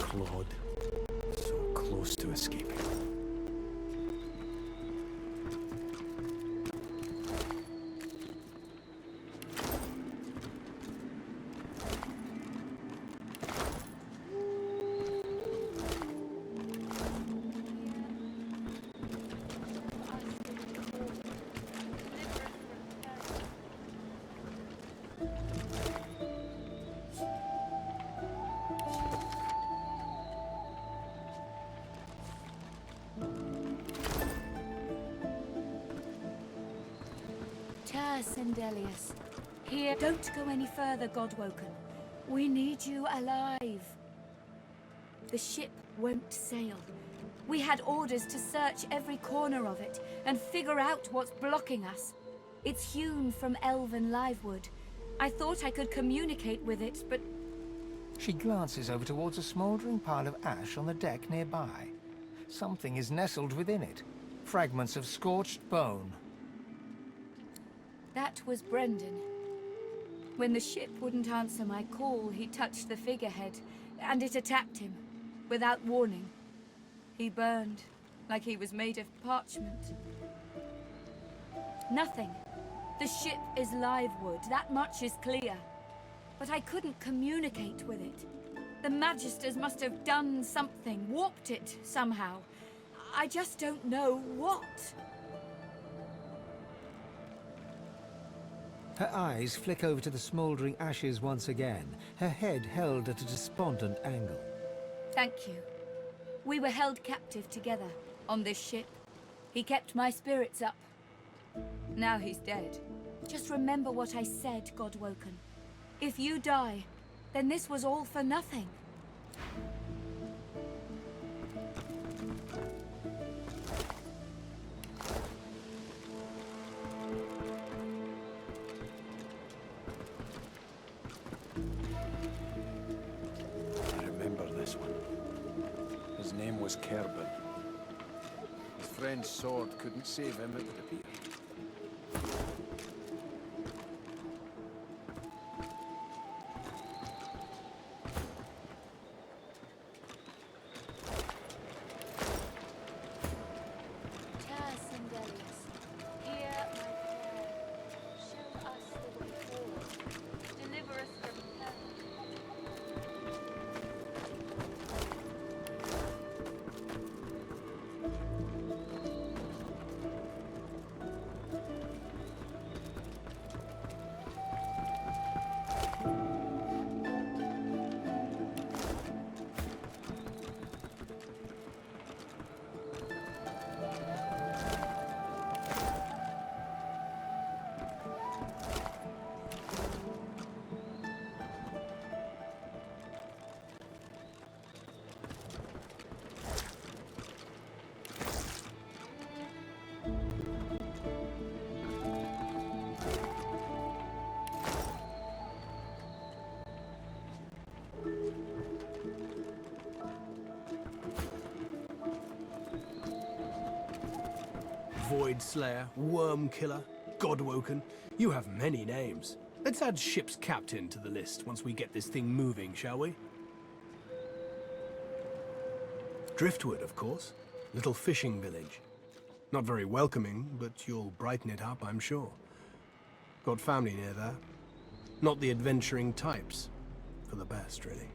Claude. So close to escaping. Sindelius. Here, don't go any further, Godwoken. We need you alive. The ship won't sail. We had orders to search every corner of it and figure out what's blocking us. It's hewn from elven livewood. I thought I could communicate with it, but... She glances over towards a smouldering pile of ash on the deck nearby. Something is nestled within it. Fragments of scorched bone. That was Brendan. When the ship wouldn't answer my call, he touched the figurehead, and it attacked him, without warning. He burned, like he was made of parchment. Nothing. The ship is livewood, that much is clear. But I couldn't communicate with it. The Magisters must have done something, warped it somehow. I just don't know what. Her eyes flick over to the smouldering ashes once again, her head held at a despondent angle. Thank you. We were held captive together on this ship. He kept my spirits up. Now he's dead. Just remember what I said, Godwoken. If you die, then this was all for nothing. His name was Kerbin. His friend's sword couldn't save him, it would appear. Sindelius, hear my prayer. Show us the way forward. Deliver us from hell. Void Slayer, Worm Killer, Godwoken. You have many names. Let's add ship's captain to the list once we get this thing moving, shall we? Driftwood, of course. Little fishing village. Not very welcoming, but you'll brighten it up, I'm sure. Got family near there. Not the adventuring types. For the best, really.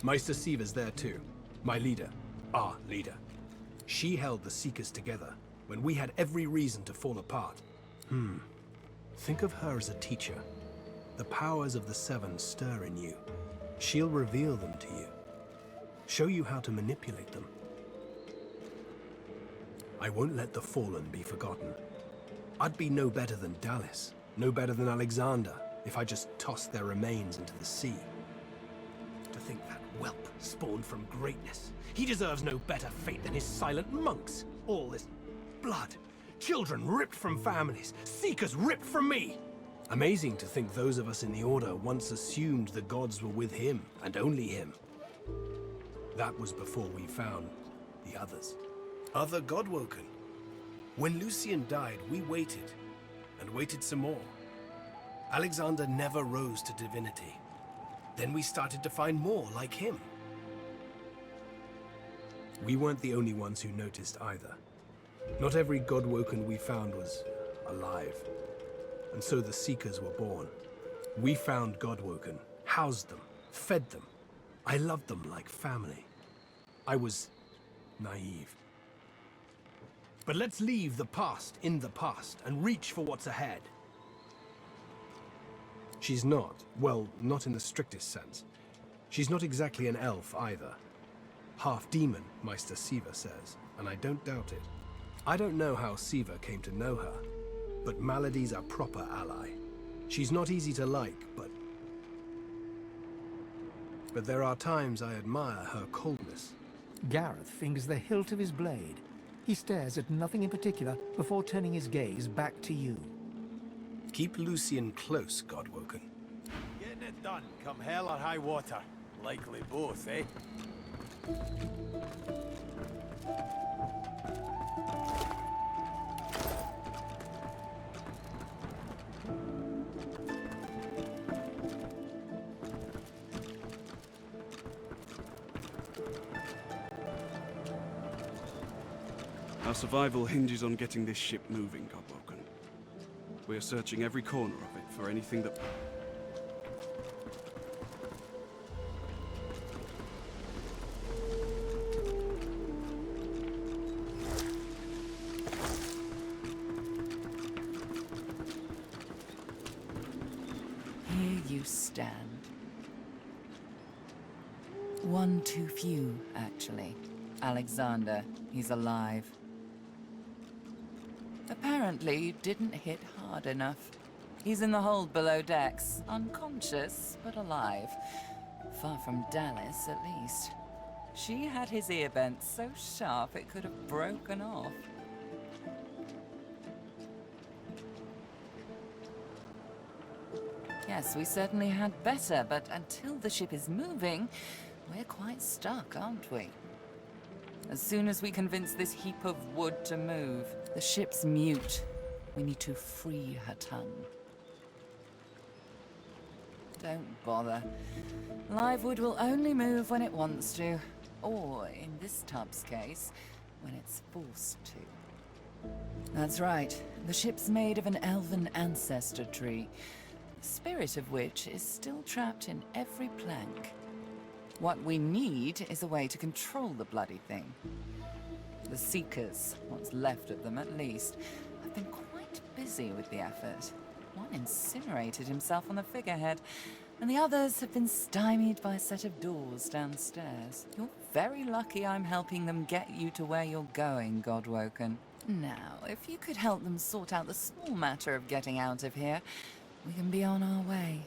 Meister Siva's there too. My leader. Our leader. She held the Seekers together when we had every reason to fall apart. Think of her as a teacher. The powers of the Seven stir in you. She'll reveal them to you. Show you how to manipulate them. I won't let the Fallen be forgotten. I'd be no better than Dallas, no better than Alexander, if I just tossed their remains into the sea. To think that whelp spawned from greatness. He deserves no better fate than his silent monks. All this blood. Children ripped from families. Seekers ripped from me. Amazing to think those of us in the Order once assumed the gods were with him, and only him. That was before we found the others. Other Godwoken. When Lucian died, we waited, and waited some more. Alexander never rose to divinity. Then we started to find more like him. We weren't the only ones who noticed either. Not every Godwoken we found was alive. And so the Seekers were born. We found Godwoken, housed them, fed them. I loved them like family. I was naive. But let's leave the past in the past and reach for what's ahead. She's not, well, not in the strictest sense. She's not exactly an elf either. Half demon, Meister Siva says, and I don't doubt it. I don't know how Siva came to know her, but Malady's a proper ally. She's not easy to like, but there are times I admire her coldness. Gareth fingers the hilt of his blade. He stares at nothing in particular before turning his gaze back to you. Keep Lucian close, Godwoken. Getting it done, come hell or high water. Likely both, eh? Our survival hinges on getting this ship moving, Godwoken. We are searching every corner of it for anything that... Here you stand. One too few, actually. Alexander, he's alive. Apparently, you didn't hit hard enough. He's in the hold below decks, unconscious, but alive. Far from Dallas, at least. She had his ear bent so sharp it could have broken off. Yes, we certainly had better, but until the ship is moving, we're quite stuck, aren't we? As soon as we convince this heap of wood to move, the ship's mute. We need to free her tongue. Don't bother. Live wood will only move when it wants to. Or, in this tub's case, when it's forced to. That's right. The ship's made of an elven ancestor tree, the spirit of which is still trapped in every plank. What we need is a way to control the bloody thing. The Seekers, what's left of them at least, have been quite busy with the effort. One incinerated himself on the figurehead, and the others have been stymied by a set of doors downstairs. You're very lucky I'm helping them get you to where you're going, Godwoken. Now, if you could help them sort out the small matter of getting out of here, we can be on our way.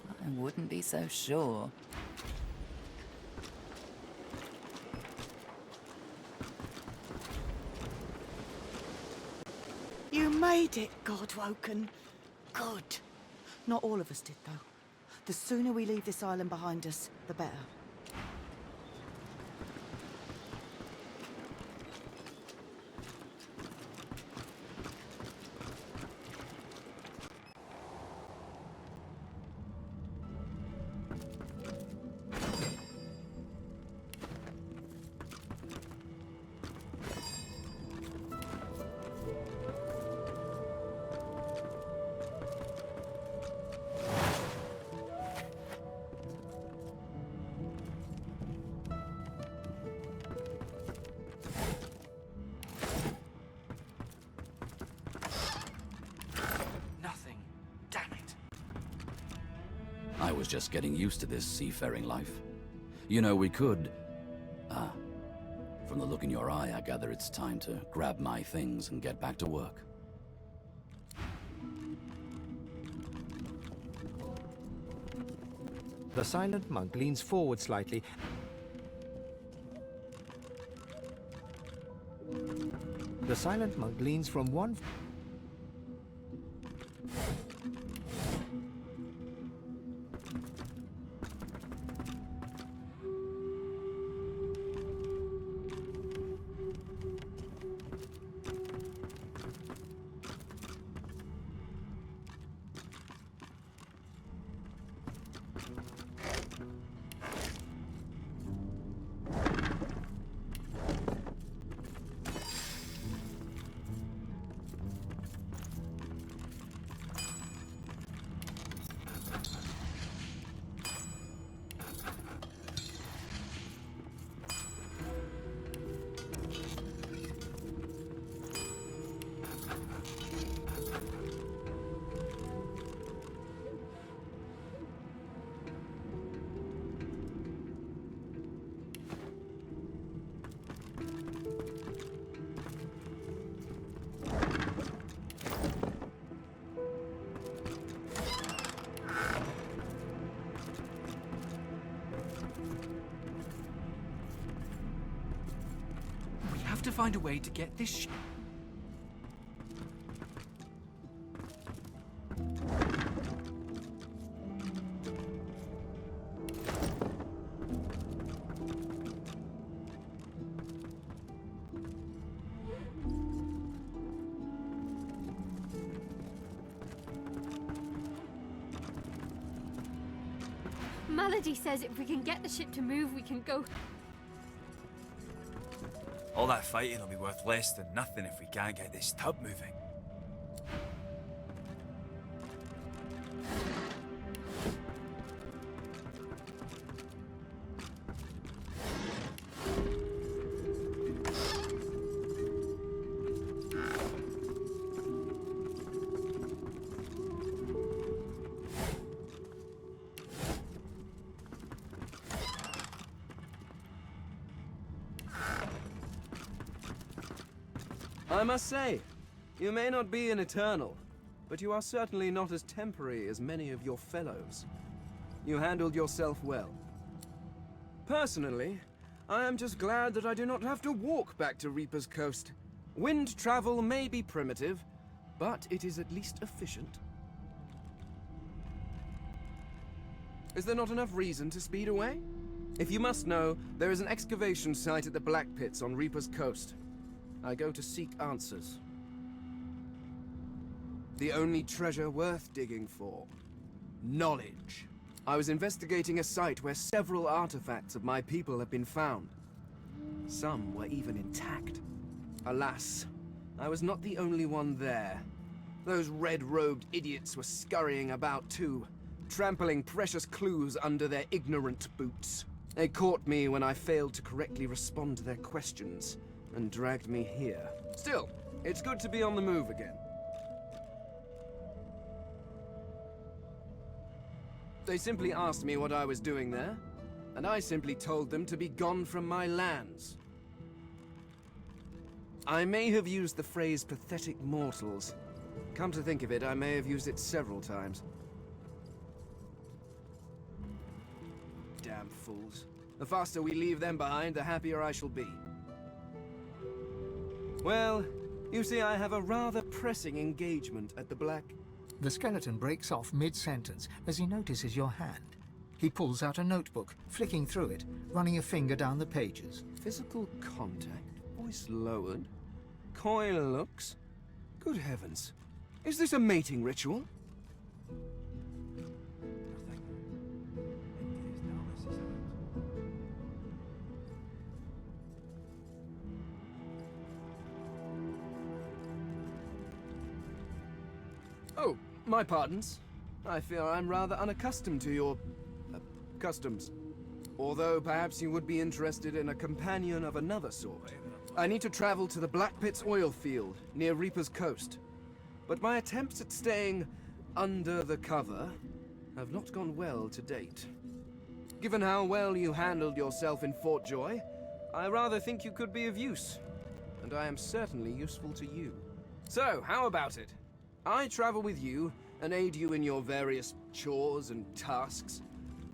I wouldn't be so sure. You made it, Godwoken. Good. Not all of us did, though. The sooner we leave this island behind us, the better. I was just getting used to this seafaring life. You know, we could... from the look in your eye, I gather it's time to grab my things and get back to work. The silent monk leans forward slightly. The silent monk leans from one... have to find a way to get this ship. Melody says if we can get the ship to move, we can go. All that fighting will be worth less than nothing if we can't get this tub moving. I must say, you may not be an eternal, but you are certainly not as temporary as many of your fellows. You handled yourself well. Personally, I am just glad that I do not have to walk back to Reaper's Coast. Wind travel may be primitive, but it is at least efficient. Is there not enough reason to speed away? If you must know, there is an excavation site at the Black Pits on Reaper's Coast. I go to seek answers. The only treasure worth digging for. Knowledge. I was investigating a site where several artifacts of my people have been found. Some were even intact. Alas, I was not the only one there. Those red-robed idiots were scurrying about too, trampling precious clues under their ignorant boots. They caught me when I failed to correctly respond to their questions, and dragged me here. Still, it's good to be on the move again. They simply asked me what I was doing there, and I simply told them to be gone from my lands. I may have used the phrase pathetic mortals. Come to think of it, I may have used it several times. Damn fools. The faster we leave them behind, the happier I shall be. Well, you see, I have a rather pressing engagement at the Black... The skeleton breaks off mid-sentence as he notices your hand. He pulls out a notebook, flicking through it, running a finger down the pages. Physical contact, voice lowered, coy looks. Good heavens. Is this a mating ritual? Oh, my pardons. I fear I'm rather unaccustomed to your... customs. Although perhaps you would be interested in a companion of another sort. I need to travel to the Black Pits oil field, near Reaper's Coast. But my attempts at staying under the cover have not gone well to date. Given how well you handled yourself in Fort Joy, I rather think you could be of use. And I am certainly useful to you. So, how about it? I travel with you and aid you in your various chores and tasks,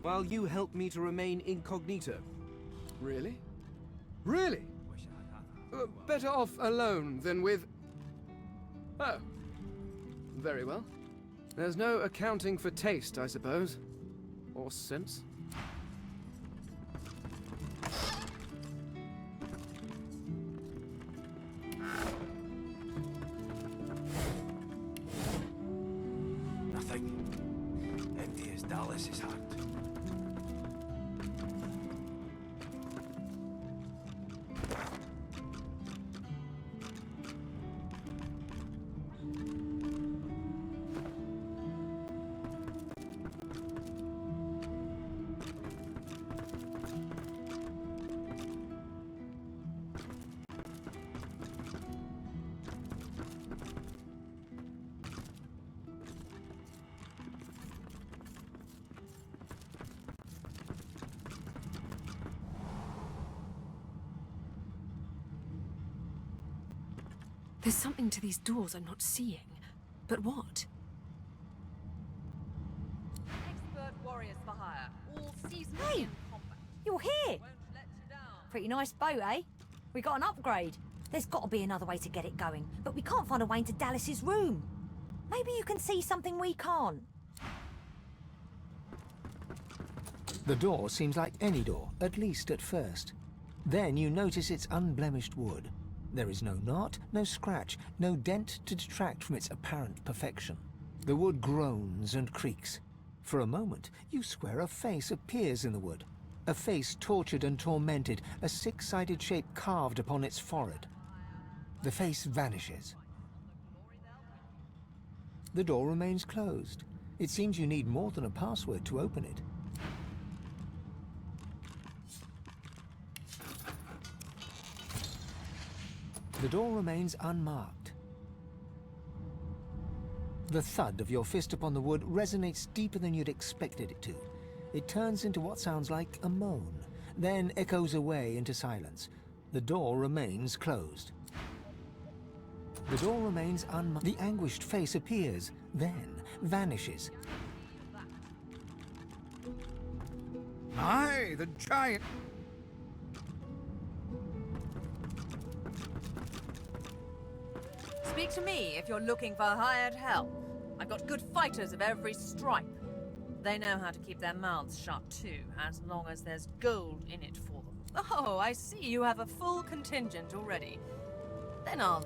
while you help me to remain incognito. Really? Really? Better off alone than with... Oh. Very well. There's no accounting for taste, I suppose. Or sense. Empty as Dallas's heart. There's something to these doors I'm not seeing. But what? Expert warriors for hire. All seasoned Hey! in combat. You're here! Won't let you down. Pretty nice boat, eh? We got an upgrade. There's got to be another way to get it going, but we can't find a way into Dallas's room. Maybe you can see something we can't. The door seems like any door, at least at first. Then you notice it's unblemished wood. There is no knot, no scratch, no dent to detract from its apparent perfection. The wood groans and creaks. For a moment, you swear a face appears in the wood. A face tortured and tormented, a six-sided shape carved upon its forehead. The face vanishes. The door remains closed. It seems you need more than a password to open it. The door remains unmarked. The thud of your fist upon the wood resonates deeper than you'd expected it to. It turns into what sounds like a moan, then echoes away into silence. The door remains closed. The door remains unmarked. The anguished face appears, then vanishes. Aye, the giant... Speak to me if you're looking for hired help. I've got good fighters of every stripe. They know how to keep their mouths shut too, as long as there's gold in it for them. Oh, I see you have a full contingent already. Then I'll...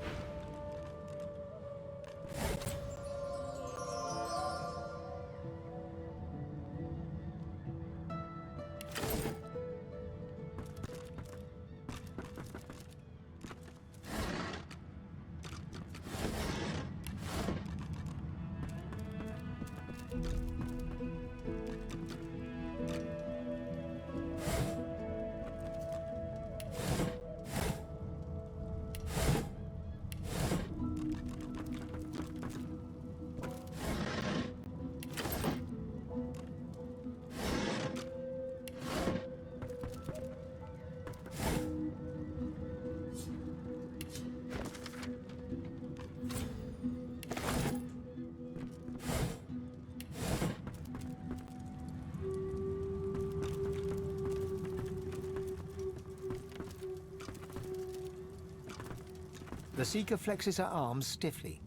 The Seeker flexes her arms stiffly.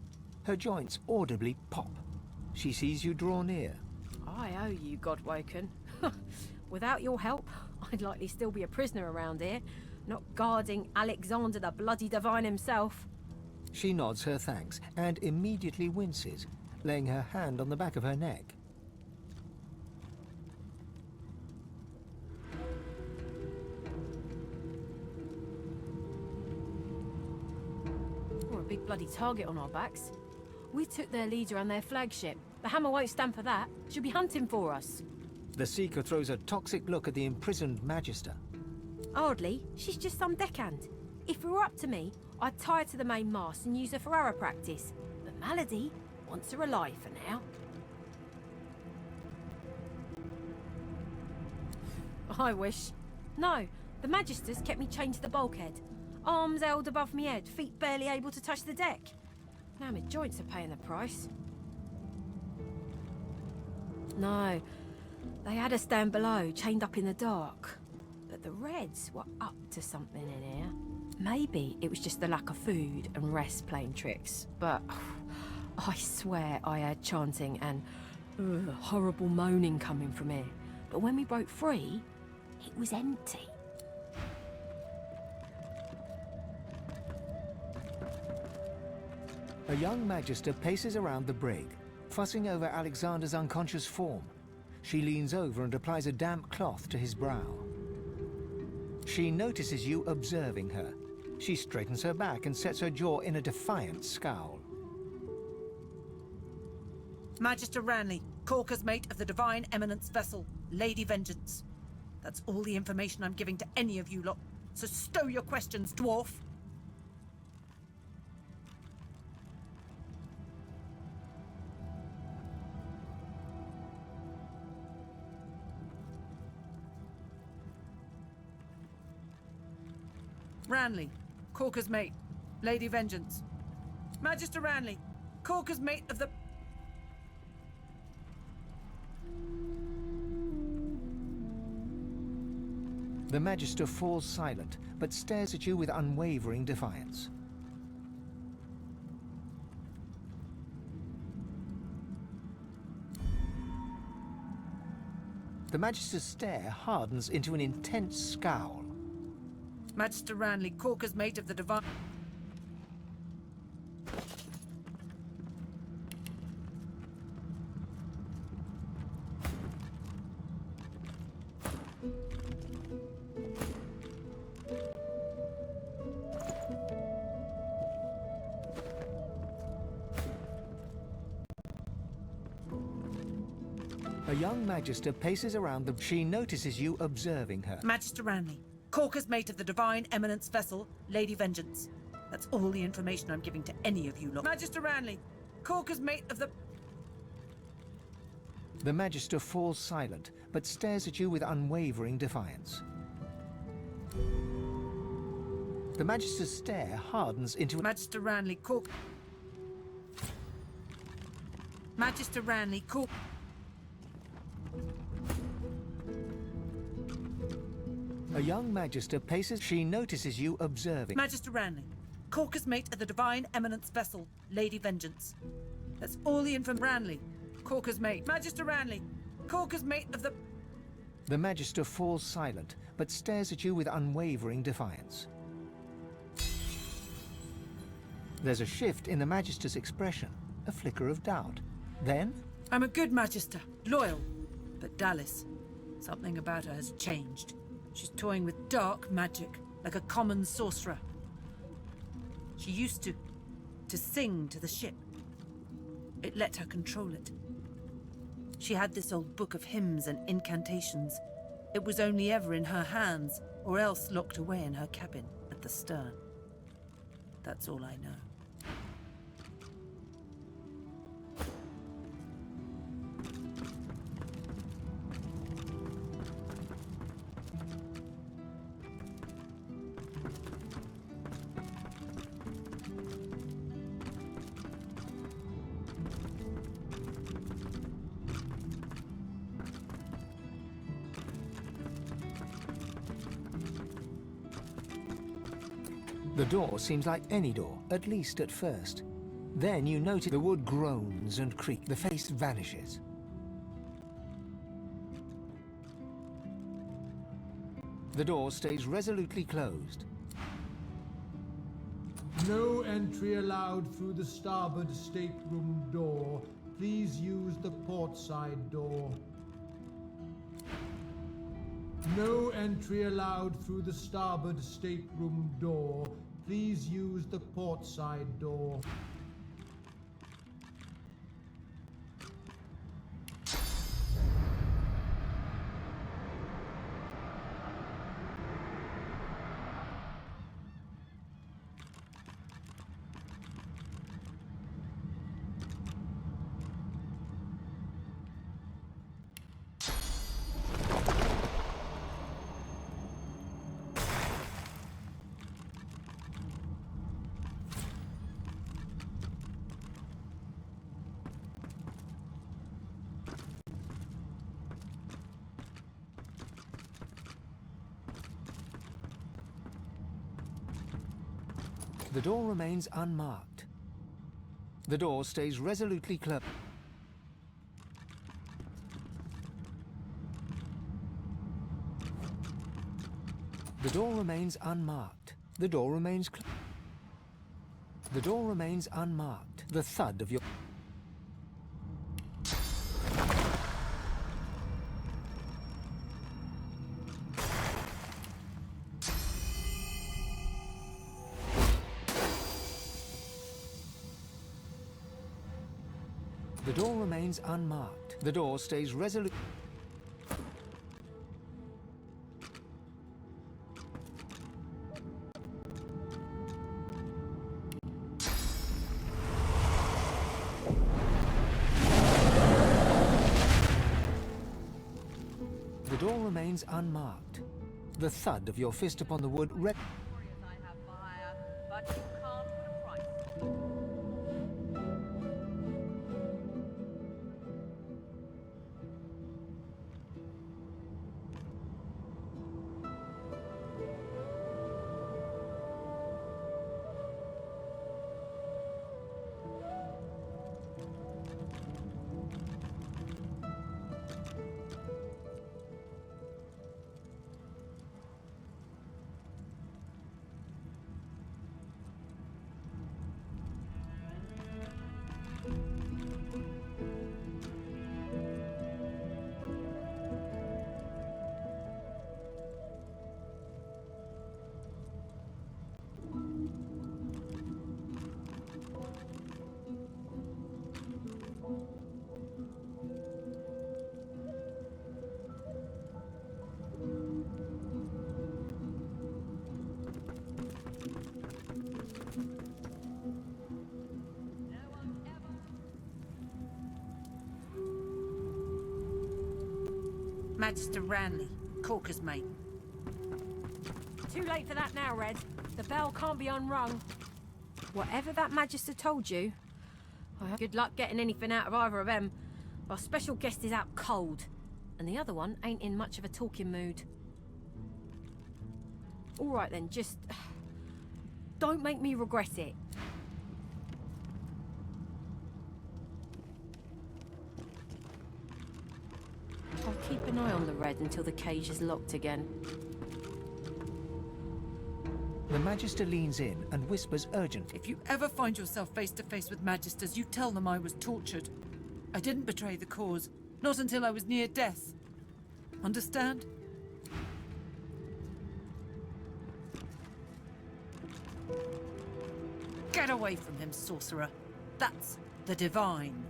Her joints audibly pop. She sees you draw near. I owe you, Godwoken. Without your help, I'd likely still be a prisoner around here, not guarding Alexander the bloody divine himself. She nods her thanks and immediately winces, laying her hand on the back of her neck. We're a big bloody target on our backs. We took their leader and their flagship. The Hammer won't stand for that. She'll be hunting for us. The Seeker throws a toxic look at the imprisoned Magister. Hardly. She's just some deckhand. If it were up to me, I'd tie her to the main mast and use her for arrow practice. But Malady wants her alive for now. I wish. No, the Magisters kept me chained to the bulkhead. Arms held above me head, feet barely able to touch the deck. Now my joints are paying the price. No, they had us down below, chained up in the dark. But the Reds were up to something in here. Maybe it was just the lack of food and rest playing tricks, but I swear I heard chanting and horrible moaning coming from here. But when we broke free, it was empty. A young Magister paces around the brig, fussing over Alexander's unconscious form. She leans over and applies a damp cloth to his brow. She notices you observing her. She straightens her back and sets her jaw in a defiant scowl. Magister Ranley, Corker's mate of the Divine Eminence vessel, Lady Vengeance. That's all the information I'm giving to any of you lot, so stow your questions, dwarf! Ranley, Corker's mate, Lady Vengeance. Magister Ranley, Corker's mate of the... The Magister falls silent, but stares at you with unwavering defiance. The Magister's stare hardens into an intense scowl. Magister Ranley, Corker's mate of the Divine... A young Magister paces around them. She notices you observing her. Magister Ranley, Corker's mate of the Divine Eminence vessel, Lady Vengeance. That's all the information I'm giving to any of you lot. Magister Ranley, Corker's mate of the... The Magister falls silent, but stares at you with unwavering defiance. The Magister's stare hardens into... Magister Ranley, Cork... Magister Ranley, Cork... A young Magister paces. She notices you observing. Magister Ranley, Corker's mate of the Divine Eminence vessel, Lady Vengeance. That's all the info. Ranley, Corker's mate. Magister Ranley, Corker's mate of the... The Magister falls silent, but stares at you with unwavering defiance. There's a shift in the Magister's expression, a flicker of doubt. Then... I'm a good Magister, loyal. But Dallas, something about her has changed. She's toying with dark magic, like a common sorcerer. She used to sing to the ship. It let her control it. She had this old book of hymns and incantations. It was only ever in her hands, or else locked away in her cabin at the stern. That's all I know. The door seems like any door, at least at first. Then you notice the wood groans and creaks. The face vanishes. The door stays resolutely closed. No entry allowed through the starboard stateroom door. Please use the port side door. No entry allowed through the starboard stateroom door. Please use the port side door. The door remains unmarked. The door stays resolutely closed. The door remains unmarked. The door remains The door remains unmarked. The thud of your... The door remains unmarked. The door stays resolute. The door remains unmarked. The thud of your fist upon the wood But you can't put a price. Magister Ranley, Corker's mate. Too late for that now, Red. The bell can't be unrung. Whatever that Magister told you, good luck getting anything out of either of them. Our special guest is out cold, and the other one ain't in much of a talking mood. All right then, just don't make me regret it. I'll keep an eye on the Red until the cage is locked again. The Magister leans in and whispers urgently. If you ever find yourself face to face with Magisters, you tell them I was tortured. I didn't betray the cause, not until I was near death. Understand? Get away from him, sorcerer. That's the divine.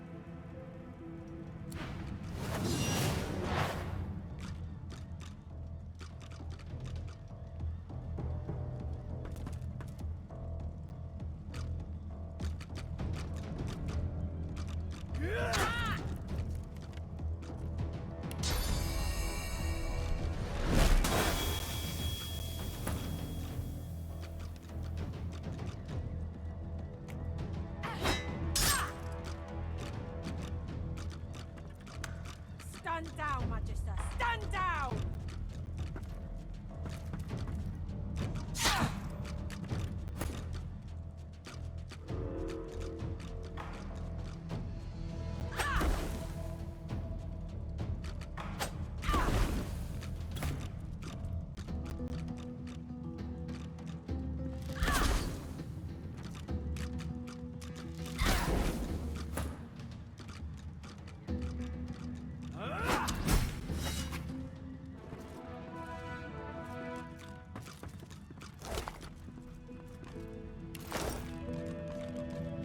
Stand down, Magister! Stand down!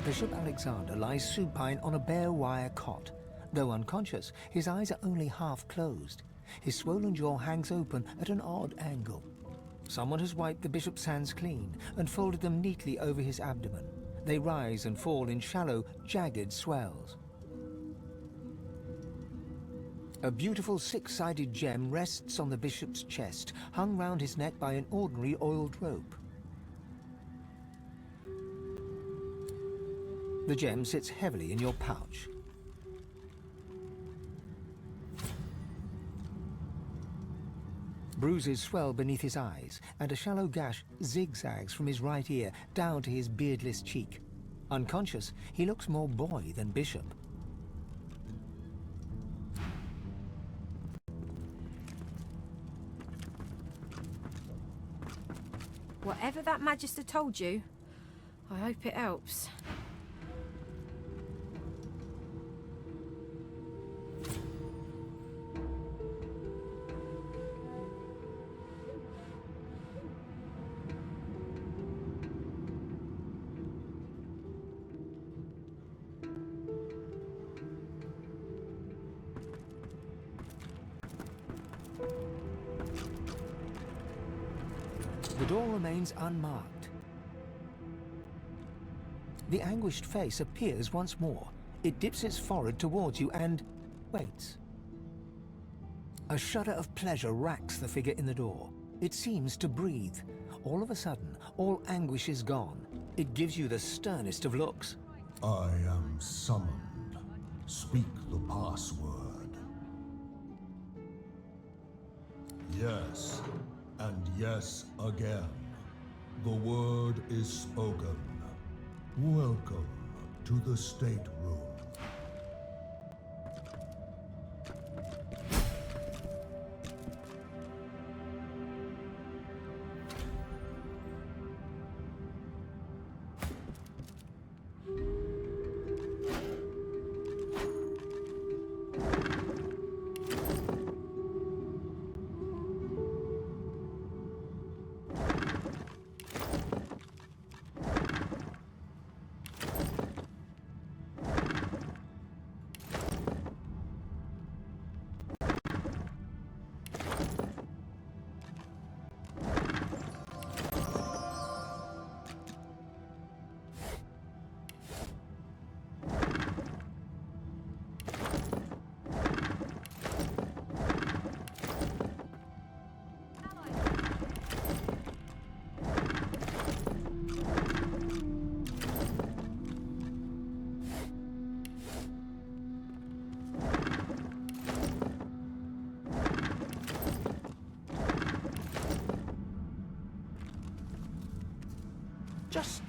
Bishop Alexander lies supine on a bare wire cot. Though unconscious, his eyes are only half closed. His swollen jaw hangs open at an odd angle. Someone has wiped the bishop's hands clean and folded them neatly over his abdomen. They rise and fall in shallow, jagged swells. A beautiful six-sided gem rests on the bishop's chest, hung round his neck by an ordinary oiled rope. The gem sits heavily in your pouch. Bruises swell beneath his eyes, and a shallow gash zigzags from his right ear down to his beardless cheek. Unconscious, he looks more boy than bishop. Whatever that Magister told you, I hope it helps. The door remains unmarked. The anguished face appears once more. It dips its forehead towards you and waits. A shudder of pleasure racks the figure in the door. It seems to breathe. All of a sudden, all anguish is gone. It gives you the sternest of looks. I am summoned. Speak the password. Yes, and yes again. The word is spoken. Welcome to the stateroom. Just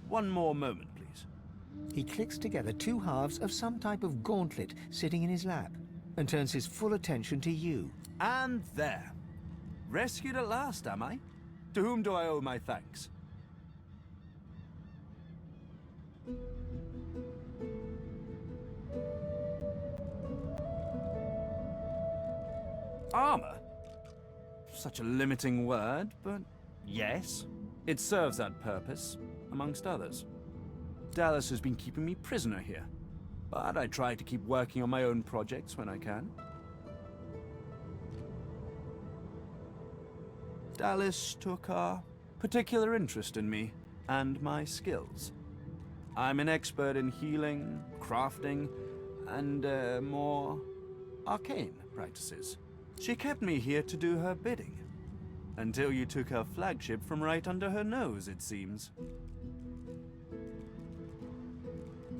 one more moment, please. He clicks together two halves of some type of gauntlet sitting in his lap and turns his full attention to you. And there. Rescued at last, am I? To whom do I owe my thanks? Armor? Such a limiting word, but yes. It serves that purpose, amongst others. Dallas has been keeping me prisoner here, but I try to keep working on my own projects when I can. Dallas took a particular interest in me and my skills. I'm an expert in healing, crafting, and more arcane practices. She kept me here to do her bidding. Until you took her flagship from right under her nose, it seems.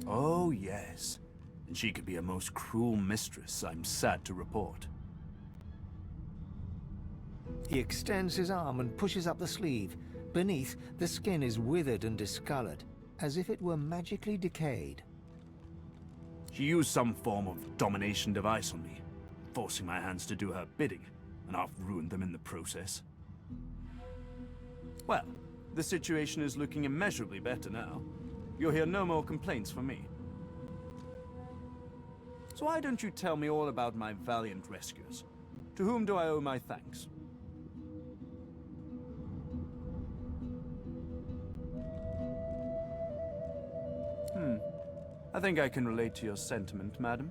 Oh, yes. And she could be a most cruel mistress, I'm sad to report. He extends his arm and pushes up the sleeve. Beneath, the skin is withered and discolored, as if it were magically decayed. She used some form of domination device on me, forcing my hands to do her bidding, and I've ruined them in the process. Well, the situation is looking immeasurably better now. You'll hear no more complaints from me. So why don't you tell me all about my valiant rescuers? To whom do I owe my thanks? I think I can relate to your sentiment, madam.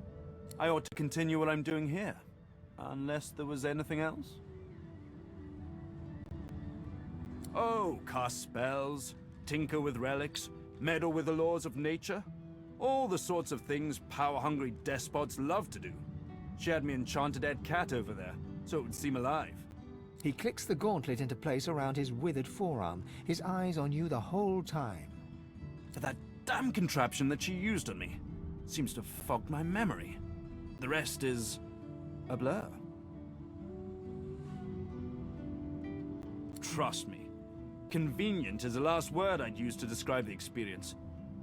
I ought to continue what I'm doing here, unless there was anything else. Oh, cast spells, tinker with relics, meddle with the laws of nature. All the sorts of things power-hungry despots love to do. She had me enchanted dead cat over there, so it would seem alive. He clicks the gauntlet into place around his withered forearm, his eyes on you the whole time. But that damn contraption that she used on me seems to have fogged my memory. The rest is a blur. Trust me, convenient is the last word I'd use to describe the experience.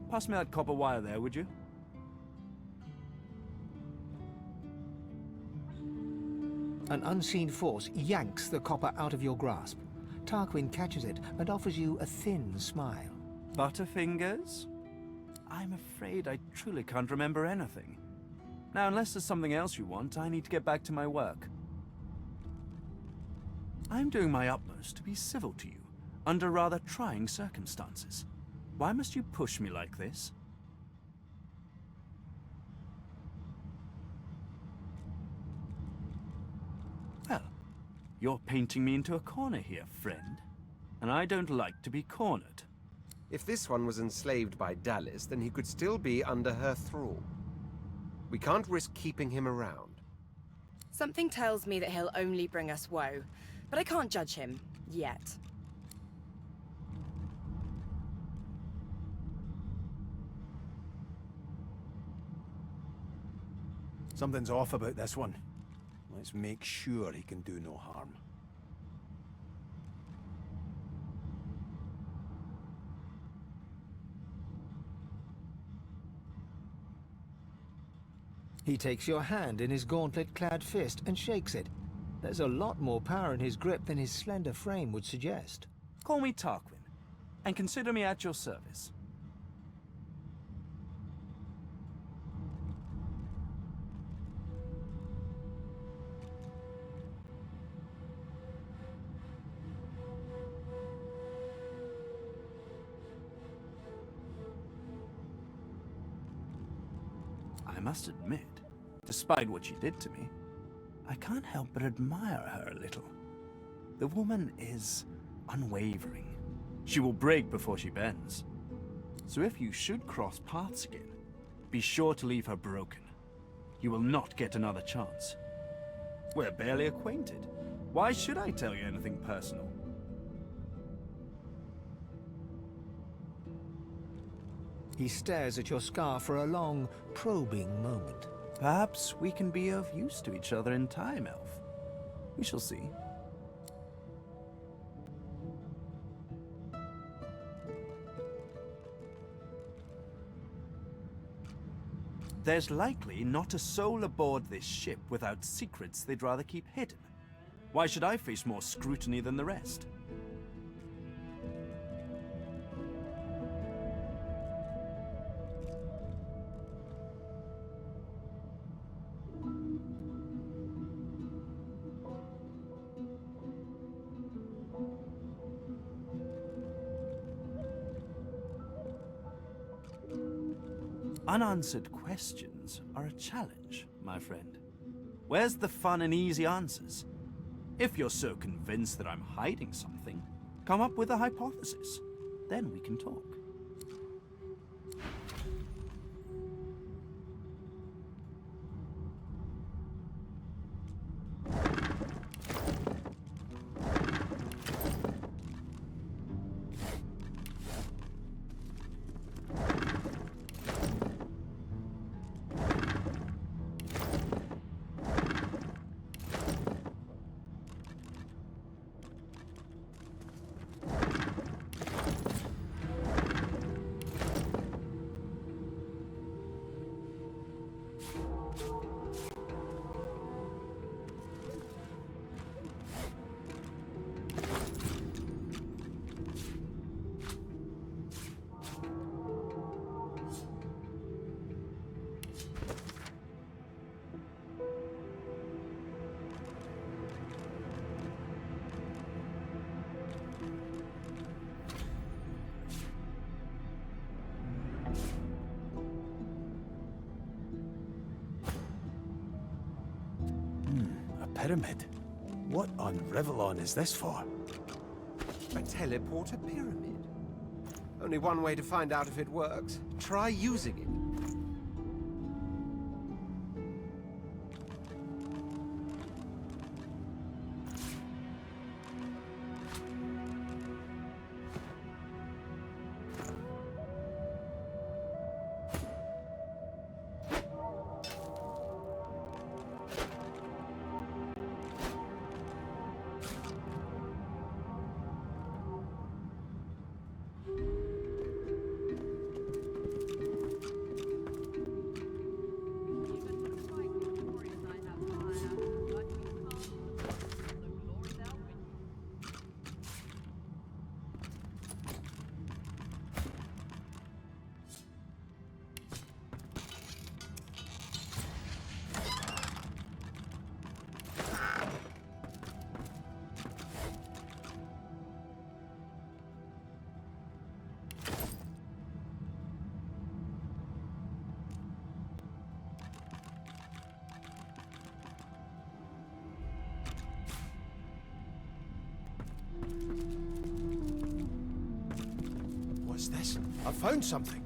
Pass me that copper wire there, would you? An unseen force yanks the copper out of your grasp. Tarquin catches it and offers you a thin smile. Butterfingers? I'm afraid I truly can't remember anything. Now, unless there's something else you want, I need to get back to my work. I'm doing my utmost to be civil to you, under rather trying circumstances. Why must you push me like this? Well, you're painting me into a corner here, friend. And I don't like to be cornered. If this one was enslaved by Dallis, then he could still be under her thrall. We can't risk keeping him around. Something tells me that he'll only bring us woe, but I can't judge him, yet. Something's off about this one. Let's make sure he can do no harm. He takes your hand in his gauntlet-clad fist and shakes it. There's a lot more power in his grip than his slender frame would suggest. Call me Tarquin, and consider me at your service. I must admit, despite what she did to me, I can't help but admire her a little. The woman is unwavering. She will break before she bends. So if you should cross paths again, be sure to leave her broken. You will not get another chance. We're barely acquainted. Why should I tell you anything personal? He stares at your scar for a long, probing moment. Perhaps we can be of use to each other in time, Elf. We shall see. There's likely not a soul aboard this ship without secrets they'd rather keep hidden. Why should I face more scrutiny than the rest? Unanswered questions are a challenge, my friend. Where's the fun in easy answers? If you're so convinced that I'm hiding something, come up with a hypothesis. Then we can talk. Pyramid? What on Revellon is this for? A teleporter pyramid? Only one way to find out if it works. Try using it. What's this? I found something.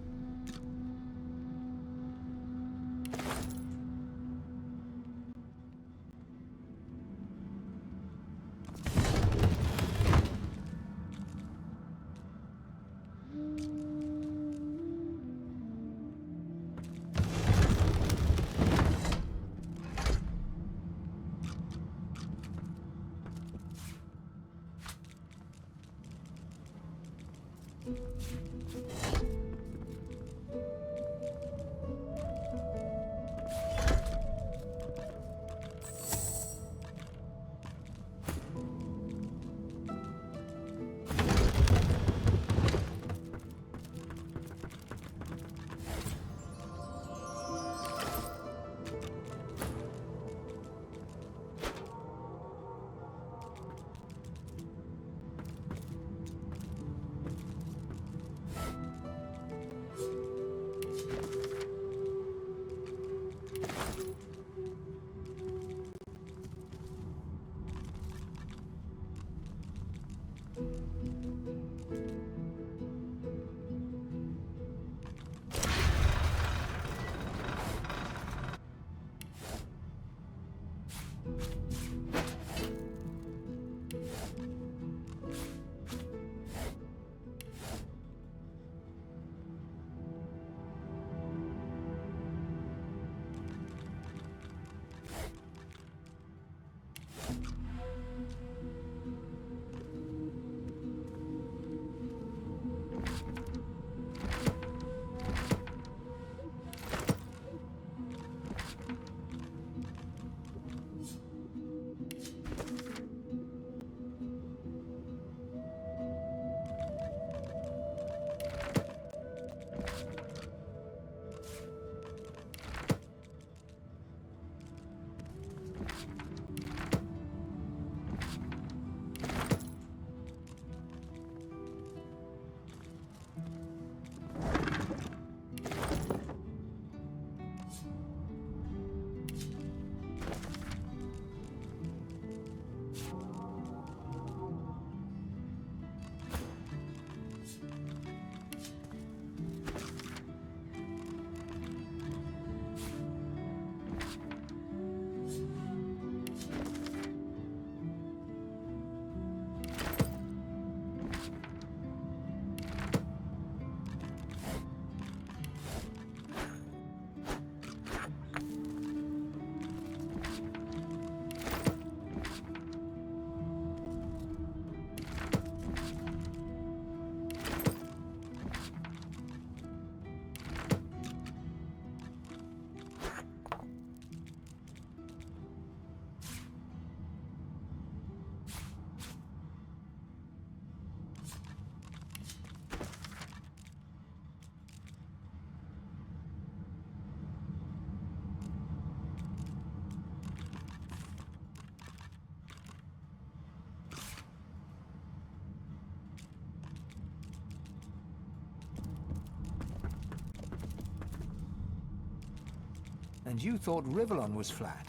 And you thought Rivellon was flat.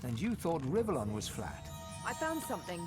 And you thought Rivellon was flat. I found something.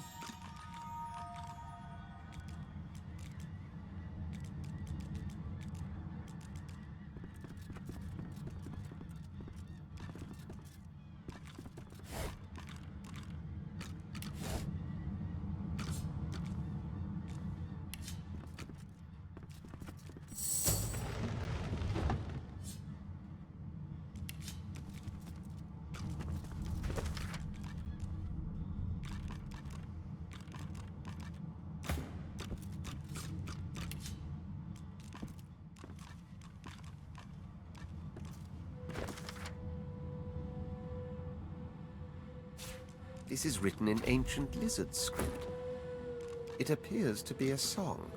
This is written in ancient lizard script. It appears to be a song.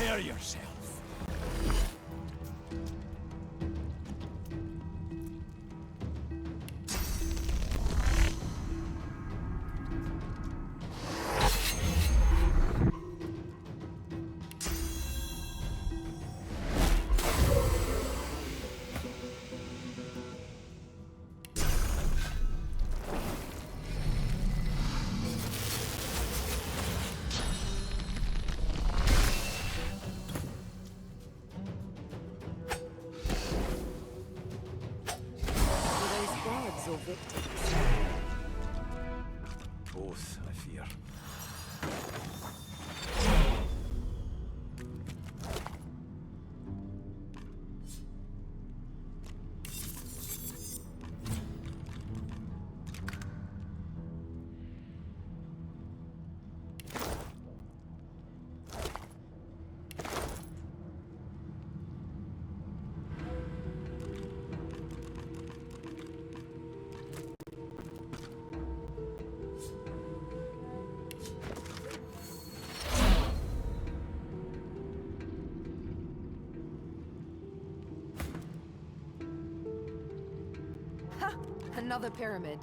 Prepare yourself. Or victims? Both, I fear. Ha! Another pyramid.